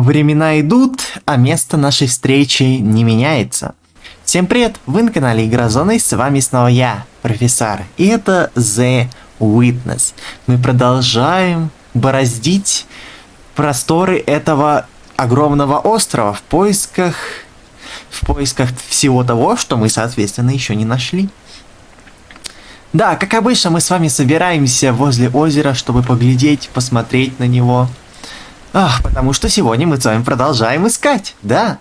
Времена идут, а место нашей встречи не меняется. Всем привет, вы на канале Игро-Зона, с вами снова я, профессор, и это The Witness. Мы продолжаем бороздить просторы этого огромного острова в поисках всего того, что мы, соответственно, еще не нашли. Да, как обычно, мы с вами собираемся возле озера, чтобы поглядеть, посмотреть на него. Потому что сегодня мы с вами продолжаем искать, да.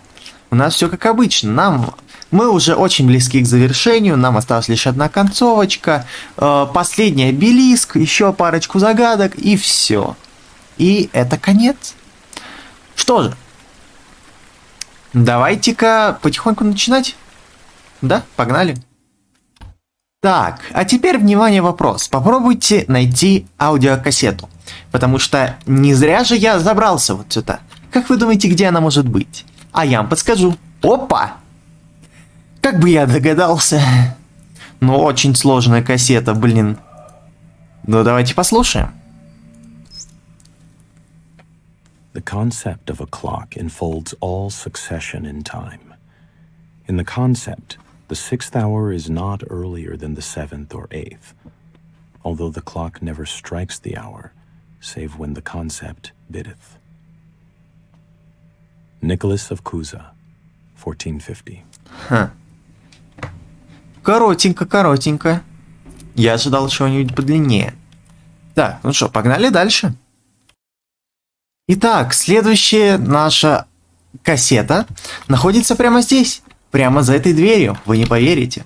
У нас все как обычно. Мы уже очень близки к завершению, нам осталась лишь одна концовочка, последний обелиск, еще парочку загадок и все. И это конец. Что же, давайте-ка потихоньку начинать. Да, погнали. Так, а теперь, внимание, вопрос. Попробуйте найти аудиокассету. Потому что не зря же я забрался вот сюда. Как вы думаете, где она может быть? А я вам подскажу. Опа! Как бы я догадался. Ну, очень сложная кассета, блин. Ну, давайте послушаем. The concept of a clock enfolds all succession in time. In the concept, the 6th hour is not earlier than the 7th or 8th, although the clock never strikes the hour, save when the concept biddeth. Nicholas of Cusa, 1450. Коротенько. Я ожидал чего-нибудь подлиннее. Так, ну что, погнали дальше. Итак, следующая наша кассета находится прямо здесь. Прямо за этой дверью. Вы не поверите.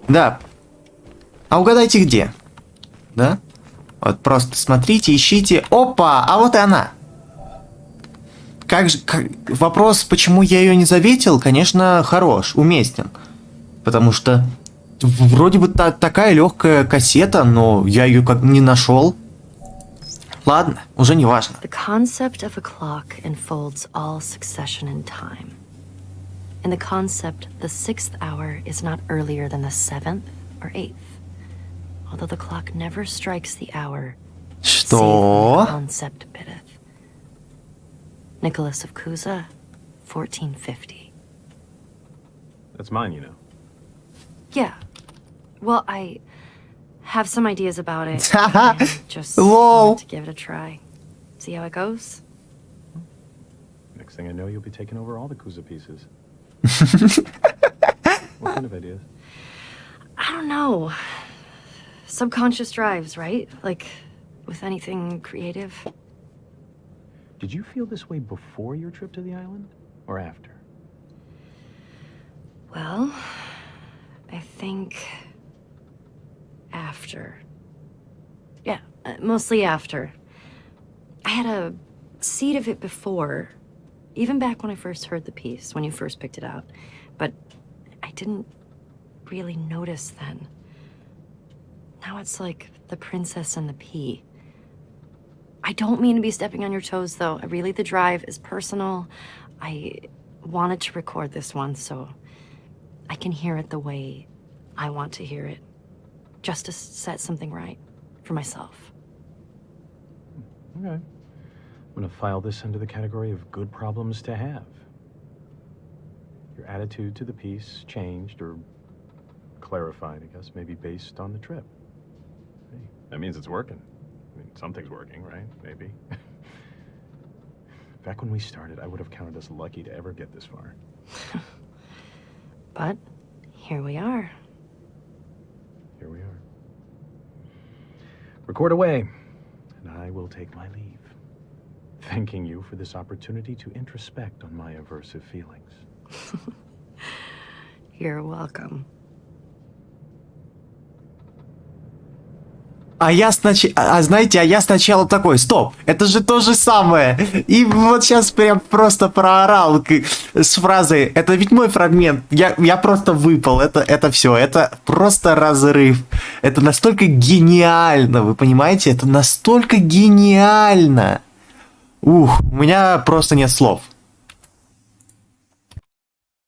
Да. А угадайте где? Да? Вот просто смотрите, ищите. Опа! А вот и она. Вопрос, почему я ее не заметил, конечно, хорош, уместен. Потому что вроде бы такая легкая кассета, но я ее как не нашел. Ладно, уже не важно. The concept of a clock enfolds all succession in time. In the concept, the 6th hour is not earlier than the 7th or 8th, although the clock never strikes the hour. Что? The concept biddeth. Nicholas of Cusa, 1450. That's mine, you know. Yeah. Well, I have some ideas about it. And just Whoa. wanted to give it a try. See how it goes? Next thing I know, you'll be taking over all the Kuza pieces. What kind of ideas? I don't know. Subconscious drives, right? Like with anything creative. Did you feel this way before your trip to the island or after? Well, I think after. Yeah, mostly after. I had a seed of it before, even back when I first heard the piece, when you first picked it out. But I didn't really notice then. Now it's like the princess and the pea. I don't mean to be stepping on your toes, though. Really, the drive is personal. I wanted to record this one so I can hear it the way I want to hear it. Just to set something right for myself. Okay. I'm gonna file this under the category of good problems to have. Your attitude to the piece changed or clarified, I guess, maybe based on the trip. Hey, that means it's working. I mean, something's working, right? Maybe. Back when we started, I would have counted us lucky to ever get this far. But here we are. Here we are. Record away, and I will take my leave. Thanking you for this opportunity to introspect on my aversive feelings. You're welcome. Я сначала такой, стоп, это же то же самое. И вот сейчас прям просто проорал с фразой, это ведь мой фрагмент, я просто выпал, это все, это просто разрыв. Это настолько гениально, вы понимаете, это настолько гениально. У меня просто нет слов.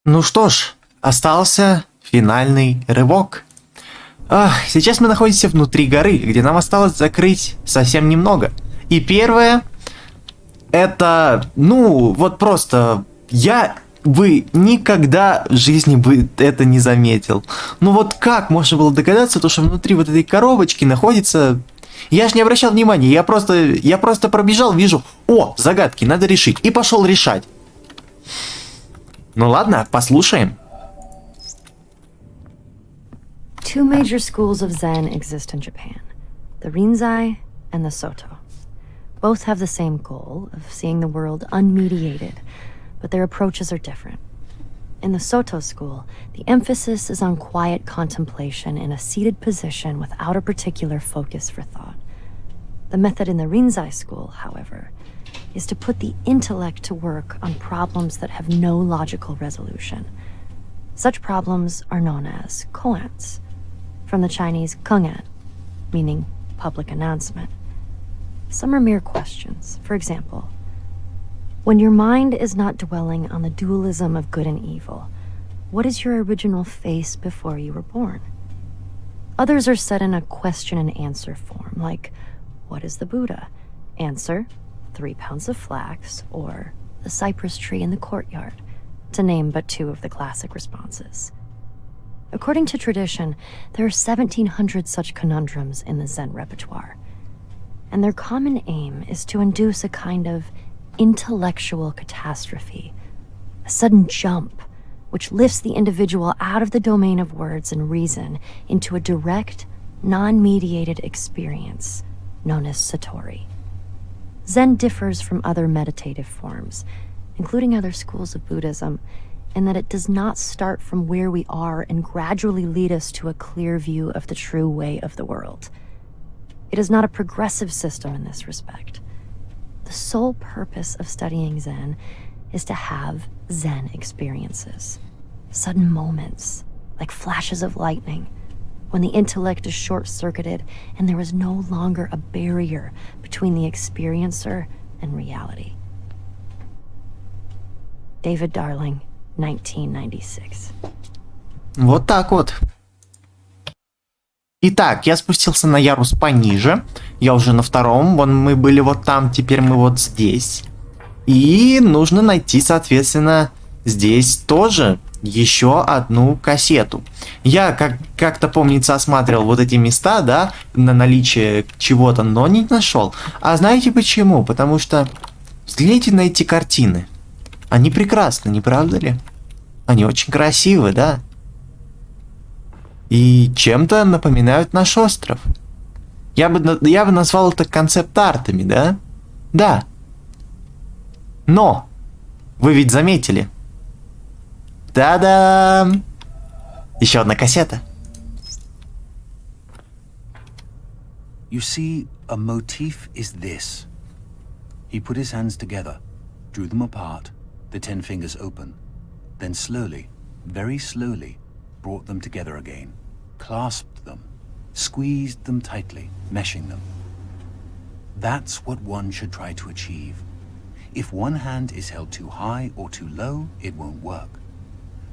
Ну что ж, остался финальный рывок. Сейчас мы находимся внутри горы, где нам осталось закрыть совсем немного. И первое это, ну, вот просто вы никогда в жизни бы это не заметил. Ну вот как можно было догадаться, то, что внутри вот этой коробочки находится... Я ж не обращал внимания, я просто пробежал, вижу, о, загадки, надо решить, и пошел решать. Ну ладно, послушаем. Two major schools of Zen exist in Japan, the Rinzai and the Soto. Both have the same goal of seeing the world unmediated, but their approaches are different. In the Soto school, the emphasis is on quiet contemplation in a seated position without a particular focus for thought. The method in the Rinzai school, however, is to put the intellect to work on problems that have no logical resolution. Such problems are known as koans, from the Chinese kengan, meaning public announcement. Some are mere questions. For example, when your mind is not dwelling on the dualism of good and evil, what is your original face before you were born? Others are set in a question and answer form, like, what is the Buddha? Answer, 3 pounds of flax, or the cypress tree in the courtyard, to name but 2 of the classic responses. According to tradition, there are 1,700 such conundrums in the Zen repertoire, and their common aim is to induce a kind of intellectual catastrophe, a sudden jump, which lifts the individual out of the domain of words and reason into a direct, non-mediated experience known as Satori. Zen differs from other meditative forms, including other schools of Buddhism, in that it does not start from where we are and gradually lead us to a clear view of the true way of the world. It is not a progressive system in this respect. The sole purpose of studying Zen is to have Zen experiences, sudden moments, like flashes of lightning, when the intellect is short-circuited and there is no longer a barrier between the experiencer and reality. David Darling, 1996. Вот так вот. Итак, я спустился на ярус пониже. Я уже на втором. Вон мы были вот там, теперь мы вот здесь. И нужно найти, соответственно, здесь тоже еще одну кассету. Я как-то, помнится, осматривал вот эти места, да, на наличие чего-то, но не нашел. А знаете почему? Потому что взгляните на эти картины. Они прекрасны, не правда ли? Они очень красивы, да? И чем-то напоминают наш остров. Я бы назвал это концепт-артами, да? Да. Но! Вы ведь заметили? Та-дам! Еще одна кассета. You see, a motif is this. He put his hands together, drew them apart, the 10 fingers open, then slowly, very slowly, brought them together again, clasped them, squeezed them tightly, meshing them. That's what one should try to achieve. If one hand is held too high or too low, it won't work.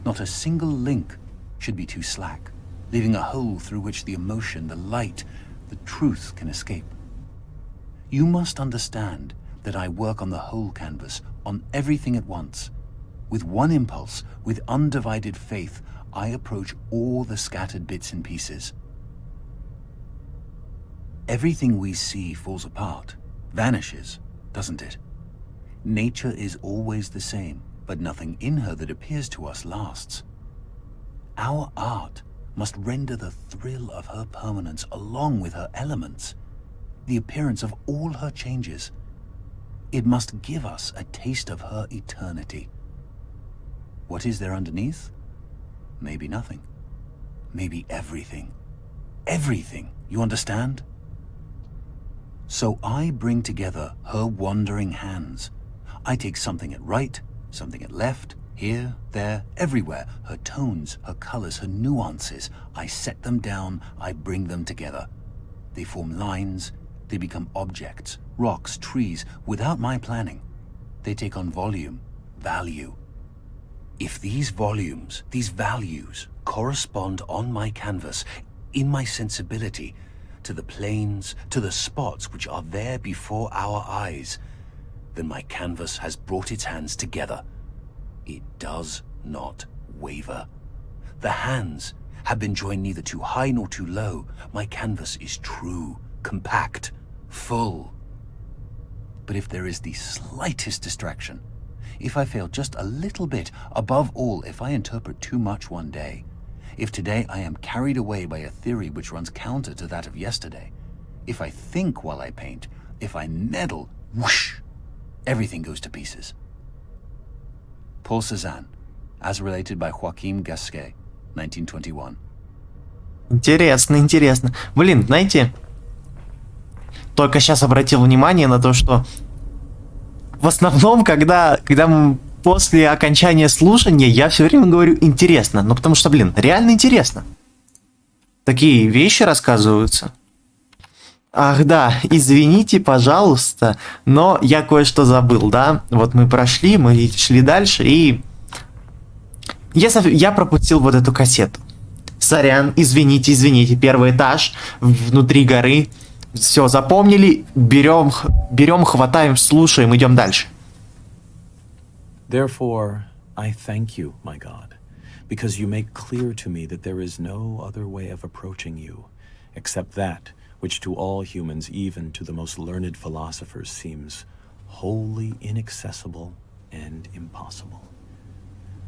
Not a single link should be too slack, leaving a hole through which the emotion, the light, the truth can escape. You must understand that I work on the whole canvas, on everything at once. With one impulse, with undivided faith, I approach all the scattered bits and pieces. Everything we see falls apart, vanishes, doesn't it? Nature is always the same, but nothing in her that appears to us lasts. Our art must render the thrill of her permanence along with her elements, the appearance of all her changes. It must give us a taste of her eternity. What is there underneath? Maybe nothing. Maybe everything. Everything, you understand? So I bring together her wandering hands. I take something at right, something at left, here, there, everywhere. Her tones, her colors, her nuances. I set them down, I bring them together. They form lines, they become objects, rocks, trees, without my planning. They take on volume, value. If these volumes, these values, correspond on my canvas, in my sensibility, to the planes, to the spots which are there before our eyes, then my canvas has brought its hands together. It does not waver. The hands have been joined neither too high nor too low. My canvas is true, compact, full. But if there is the slightest distraction, if I fail just a little bit, above all, if I interpret too much one day, if today I am carried away by a theory which runs counter to that of yesterday, if I think while I paint, if I meddle, whoosh, everything goes to pieces. Paul Cézanne, as related by Joachim Gasquet, 1921. Интересно, интересно. Блин, знаете, только сейчас обратил внимание на то, что в основном, когда мы после окончания слушания, я все время говорю интересно. Ну, потому что, блин, реально интересно. Такие вещи рассказываются. Ах да, извините, пожалуйста, но я кое-что забыл, да? Вот мы прошли, мы шли дальше, и я пропустил вот эту кассету. Сорян, извините, первый этаж, внутри горы. Все, запомнили, берем, хватаем, слушаем, идем дальше. Therefore, I thank you, my God, because you make clear to me that there is no other way of approaching you, except that which to all humans, even to the most learned philosophers, seems wholly inaccessible and impossible.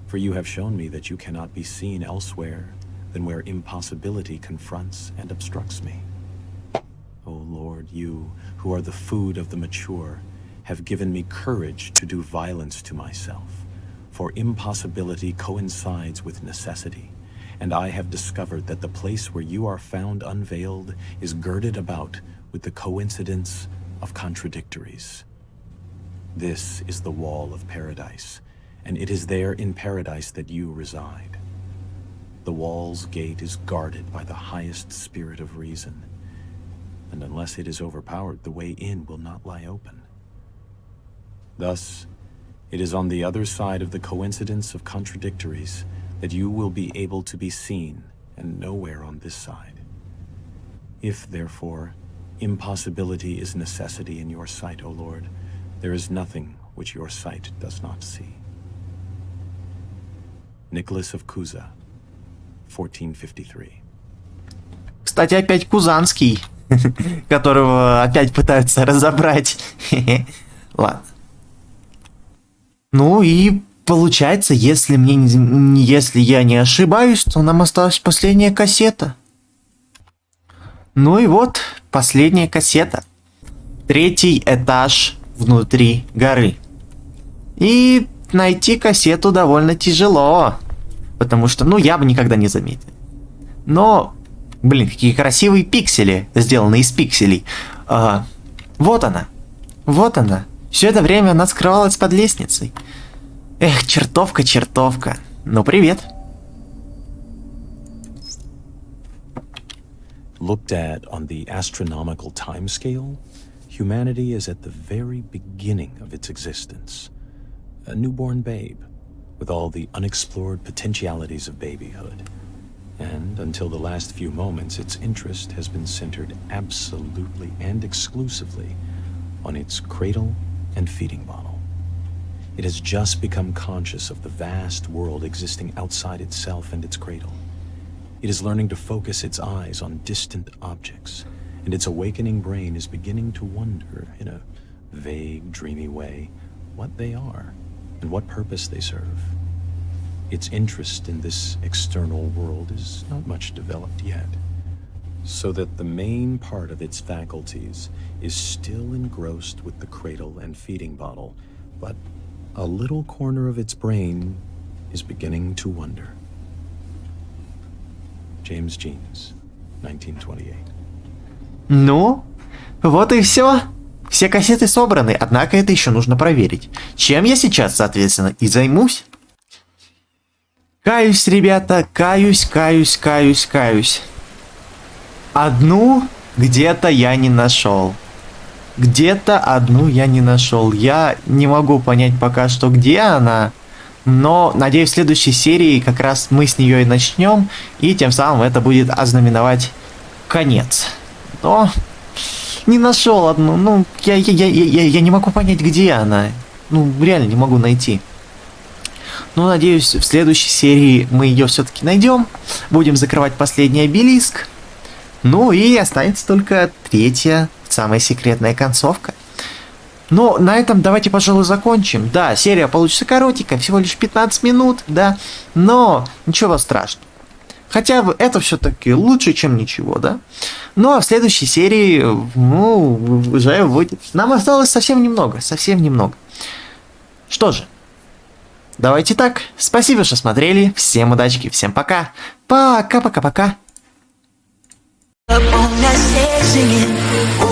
For you have shown me that you cannot be seen elsewhere than where impossibility confronts and obstructs me. O Lord, you, who are the food of the mature, have given me courage to do violence to myself, for impossibility coincides with necessity, and I have discovered that the place where you are found unveiled is girded about with the coincidence of contradictories. This is the wall of paradise, and it is there in paradise that you reside. The wall's gate is guarded by the highest spirit of reason, and unless it is overpowered, the way in will not lie open. Thus, it is on the other side of the coincidence of contradictories that you will be able to be seen, and nowhere on this side. If, therefore, impossibility is necessity in your sight, O Lord, there is nothing which your sight does not see. Nicholas of Cusa, 1453. Кстати, опять Кузанский, которого опять пытаются разобрать. Ладно. Ну и получается, если я не ошибаюсь, то нам осталась последняя кассета. Ну и вот, последняя кассета. 3-й этаж внутри горы. И найти кассету довольно тяжело. Потому что, я бы никогда не заметил. Но, блин, какие красивые пиксели, сделаны из пикселей. Вот она. Все это время она скрывалась под лестницей. Эх, чертовка. Ну, привет. Looked at on the astronomical timescale, humanity is at the very beginning of its existence. A newborn babe, with all the unexplored potentialities of babyhood. And until the last few moments, its interest has been centered absolutely and exclusively on its cradle and feeding bottle. It has just become conscious of the vast world existing outside itself and its cradle. It is learning to focus its eyes on distant objects, and its awakening brain is beginning to wonder, in a vague, dreamy way, what they are and what purpose they serve. Its interest in this external world is not much developed yet, so that the main part of its faculties is still engrossed with the cradle and feeding bottle, but a little corner of its brain is beginning to wonder. James Jeans, 1928. Ну, вот и все. Все кассеты собраны, однако это еще нужно проверить. Чем я сейчас, соответственно, и займусь. Каюсь, ребята, каюсь. Одну где-то я не нашел. Я не могу понять пока что, где она. Но, надеюсь, в следующей серии как раз мы с нее и начнем. И тем самым это будет ознаменовать конец. Но Не нашел одну. Ну, я не могу понять, где она. Ну, реально не могу найти. Ну, надеюсь, в следующей серии мы ее все-таки найдем. Будем закрывать последний обелиск. Ну и останется только третья, самая секретная концовка. Но на этом давайте, пожалуй, закончим. Да, серия получится коротенькая, всего лишь 15 минут, да. Но ничего страшного. Хотя бы это все-таки лучше, чем ничего, да? Ну, а в следующей серии, ну, уже будет... Нам осталось совсем немного, совсем немного. Что же, давайте так. Спасибо, что смотрели. Всем удачи, всем пока. Пока-пока-пока. Up on that stage singing.